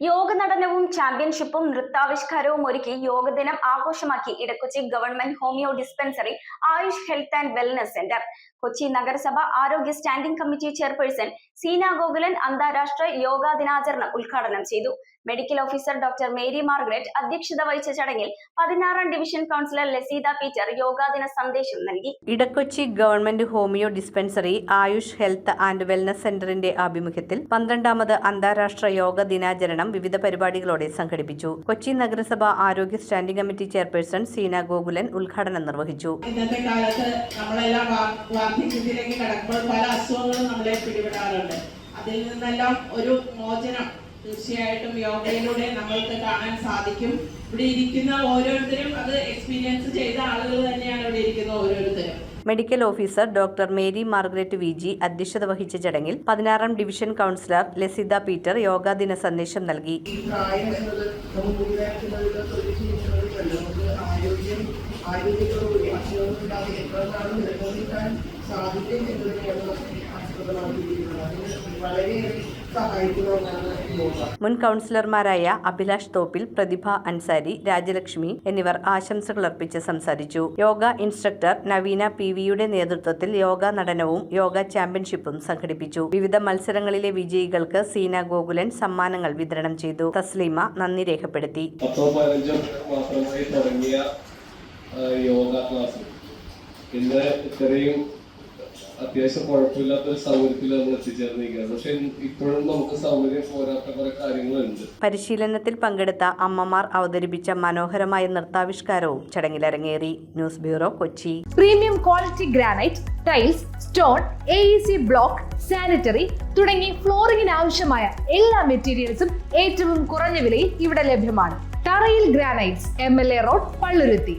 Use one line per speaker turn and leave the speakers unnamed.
യോഗ നടനവും ചാമ്പ്യൻഷിപ്പും നൃത്താവിഷ്കാരവും ഒരുക്കി യോഗദിനം ആഘോഷമാക്കി Edakochi government homoeo dispensary AYUSH health and wellness centre. Kochi നഗരസഭ ആരോഗ്യ standing committee chairperson Seena Gokulan അന്താരാഷ്ട്ര യോഗാ ദിനാചരണം ഉദ്ഘാടനം ചെയ്തു. Medical officer doctor Mary Margaret അധ്യക്ഷത വഹിച്ച ചടങ്ങിൽ 16ാം ഡിവിഷൻ കൗൺസിലർ ലസീത പീറ്റർ യോഗാദിന സന്ദേശം നൽകി.
Edakochi government homoeo dispensary AYUSH health and wellness സെന്ററിന്റെ ആഭിമുഖ്യത്തിൽ 12ാമത് അന്താരാഷ്ട്ര യോഗ ദിനാചരണം വിവിധ പരിപാടികളോടെ സംഘടിപ്പിച്ചു. കൊച്ചി നഗരസഭ ആരോഗ്യ standing committee chairperson Seena Gokulan ഉദ്ഘാടനം നിർവഹിച്ചു.
ഇന്നത്തെ കാലത്ത് നമ്മളെല്ലാം വാർദ്ധക്യത്തിലേക്ക് കടക്കുമ്പോൾ പല അസുഖങ്ങളും നമ്മളെ പിടിപെടാറുണ്ട്. അതിൽ നിന്നെല്ലാം ഒരു മോചനം തീർച്ചയായിട്ടും യോഗയിലൂടെ നമ്മൾക്ക് കാണാൻ സാധിക്കും. ഇവിടെ ഇരിക്കുന്ന ഓരോരുത്തരും അത് എക്സ്പീരിയൻസ് ചെയ്ത ആളുകൾ തന്നെയാണ് ഇവിടെ ഇരിക്കുന്ന ഓരോരുത്തരും.
Medical officer doctor Mary Margaret Viji അധ്യക്ഷത വഹിച്ച ചടങ്ങിൽ 16ാം ഡിവിഷൻ കൗൺസിലർ ലസിത പീറ്റർ യോഗാദിന സന്ദേശം നൽകി. മുൻ കൗൺസിലർമാരായ അഭിലാഷ് തോപ്പിൽ, പ്രതിഭ അൻസാരി, രാജലക്ഷ്മി എന്നിവർ ആശംസകൾ അർപ്പിച്ച് സംസാരിച്ചു. യോഗ ഇൻസ്ട്രക്ടർ നവീന PVയുടെ നേതൃത്വത്തിൽ യോഗ നടനവും യോഗ ചാമ്പ്യൻഷിപ്പും സംഘടിപ്പിച്ചു. വിവിധ മത്സരങ്ങളിലെ വിജയികൾക്ക് സീന ഗോകുലൻ സമ്മാനങ്ങൾ വിതരണം ചെയ്തു. തസ്ലീമ നന്ദി രേഖപ്പെടുത്തി.
യോഗ ക്ലാസ് ഇന്ന് ഇത്രയും അത്യാവശ്യം കുഴപ്പമില്ലാത്തൊരു സൗകര്യത്തിൽ നമ്മൾ എത്തിച്ചേർന്നിരിക്കുകയാണ്. പക്ഷെ ഇപ്പോഴും നമുക്ക് സൗകര്യം പോരാത്ത കുറെ കാര്യങ്ങളുണ്ട്.
പരിശീലനത്തിൽ പങ്കെടുത്ത അമ്മമാർ അവതരിപ്പിച്ച മനോഹരമായ നൃത്താവിഷ്കാരവും ചടങ്ങിൽ അരങ്ങേറി. News bureau, Kochi.
Premium quality granite, tiles, stone, AEC block, sanitary തുടങ്ങി ഫ്ലോറിംഗിന് ആവശ്യമായ എല്ലാ മെറ്റീരിയൽസും ഏറ്റവും കുറഞ്ഞ വിലയിൽ ഇവിടെ ലഭ്യമാണ്. തറയിൽ ഗ്രാനൈറ്റ്സ്, MLA റോഡ്, പള്ളുരുത്തി.